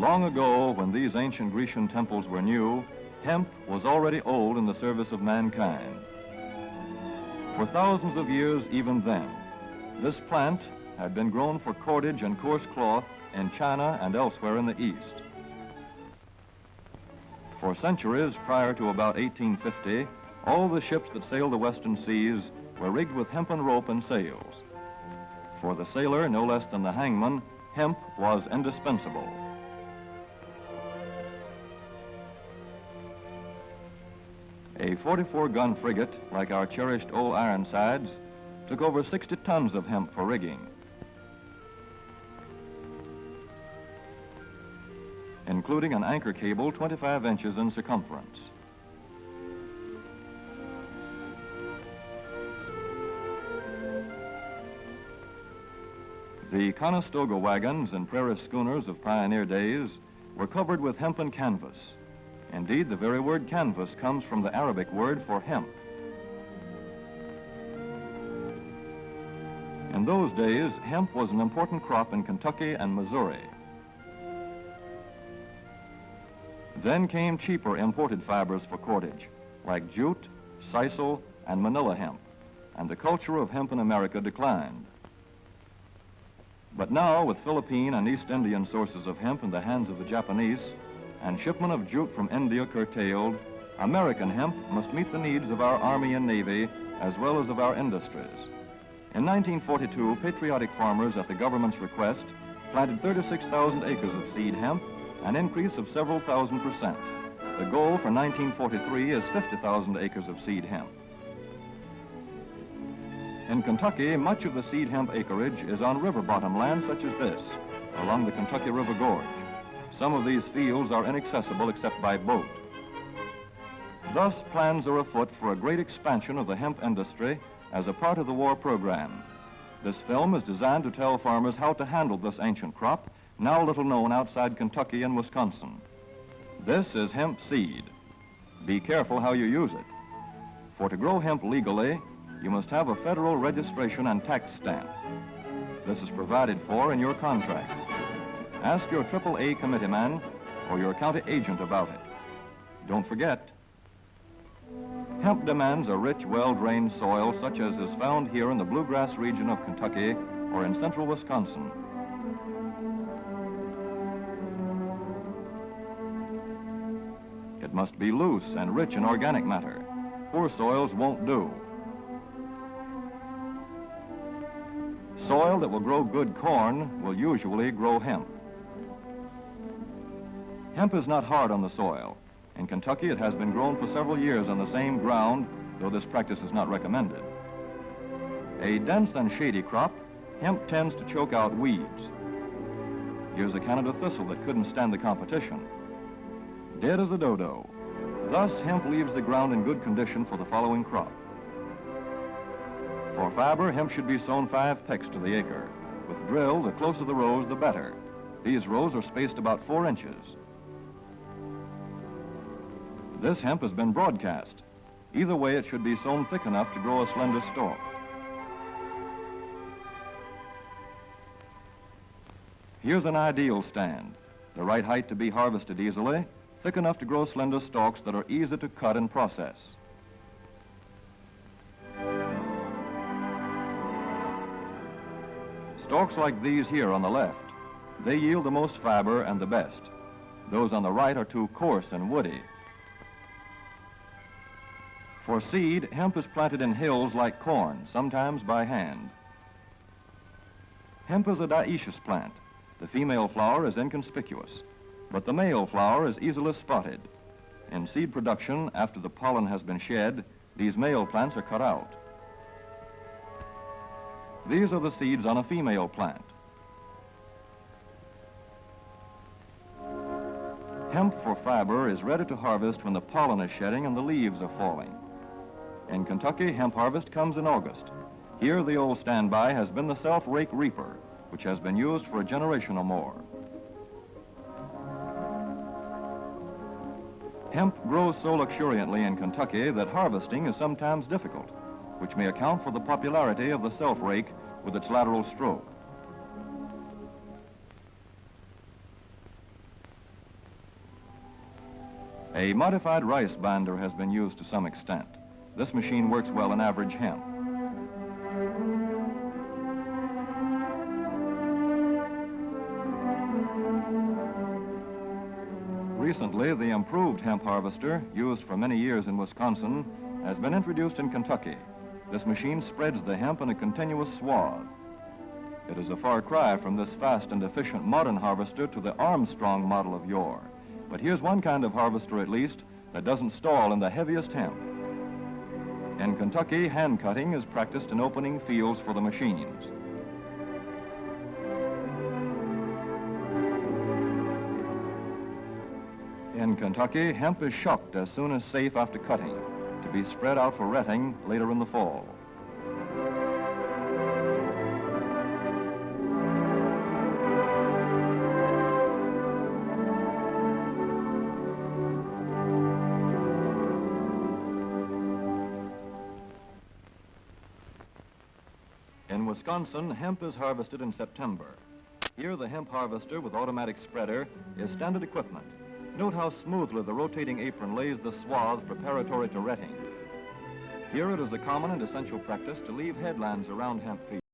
Long ago, when these ancient Grecian temples were new, hemp was already old in the service of mankind. For thousands of years even then, this plant had been grown for cordage and coarse cloth in China and elsewhere in the East. For centuries prior to about 1850, all the ships that sailed the western seas were rigged with hempen rope and sails. For the sailor, no less than the hangman, hemp was indispensable. A 44-gun frigate, like our cherished old Ironsides, took over 60 tons of hemp for rigging. Including an anchor cable 25 inches in circumference. The Conestoga wagons and prairie schooners of pioneer days were covered with hempen canvas. Indeed, the very word canvas comes from the Arabic word for hemp. In those days, hemp was an important crop in Kentucky and Missouri. Then came cheaper imported fibers for cordage, like jute, sisal, and manila hemp, and the culture of hemp in America declined. But now, with Philippine and East Indian sources of hemp in the hands of the Japanese, and shipment of jute from India curtailed, American hemp must meet the needs of our Army and Navy as well as of our industries. In 1942, patriotic farmers at the government's request planted 36,000 acres of seed hemp, an increase of several thousand%. The goal for 1943 is 50,000 acres of seed hemp. In Kentucky, much of the seed hemp acreage is on river bottom land such as this, along the Kentucky River Gorge. Some of these fields are inaccessible except by boat. Thus, plans are afoot for a great expansion of the hemp industry as a part of the war program. This film is designed to tell farmers how to handle this ancient crop, now little known outside Kentucky and Wisconsin. This is hemp seed. Be careful how you use it. For to grow hemp legally, you must have a federal registration and tax stamp. This is provided for in your contract. Ask your AAA committeeman or your county agent about it. Don't forget, hemp demands a rich, well-drained soil such as is found here in the bluegrass region of Kentucky or in central Wisconsin. It must be loose and rich in organic matter. Poor soils won't do. Soil that will grow good corn will usually grow hemp. Hemp is not hard on the soil. In Kentucky, it has been grown for several years on the same ground, though this practice is not recommended. A dense and shady crop, hemp tends to choke out weeds. Here's a Canada thistle that couldn't stand the competition. Dead as a dodo. Thus, hemp leaves the ground in good condition for the following crop. For fiber, hemp should be sown 5 pecks to the acre. With drill, the closer the rows, the better. These rows are spaced about 4 inches. This hemp has been broadcast. Either way, it should be sown thick enough to grow a slender stalk. Here's an ideal stand. The right height to be harvested easily, thick enough to grow slender stalks that are easy to cut and process. Stalks like these here on the left, they yield the most fiber and the best. Those on the right are too coarse and woody. For seed, hemp is planted in hills like corn, sometimes by hand. Hemp is a dioecious plant. The female flower is inconspicuous, but the male flower is easily spotted. In seed production, after the pollen has been shed, these male plants are cut out. These are the seeds on a female plant. Hemp for fiber is ready to harvest when the pollen is shedding and the leaves are falling. In Kentucky, hemp harvest comes in August. Here, the old standby has been the self-rake reaper, which has been used for a generation or more. Hemp grows so luxuriantly in Kentucky that harvesting is sometimes difficult, which may account for the popularity of the self-rake with its lateral stroke. A modified rice binder has been used to some extent. This machine works well in average hemp. Recently, the improved hemp harvester, used for many years in Wisconsin, has been introduced in Kentucky. This machine spreads the hemp in a continuous swath. It is a far cry from this fast and efficient modern harvester to the Armstrong model of yore. But here's one kind of harvester, at least, that doesn't stall in the heaviest hemp. In Kentucky, hand cutting is practiced in opening fields for the machines. In Kentucky, hemp is shucked as soon as safe after cutting, to be spread out for retting later in the fall. In Wisconsin, hemp is harvested in September. Here, the hemp harvester with automatic spreader is standard equipment. Note how smoothly the rotating apron lays the swath preparatory to retting. Here it is a common and essential practice to leave headlands around hemp fields.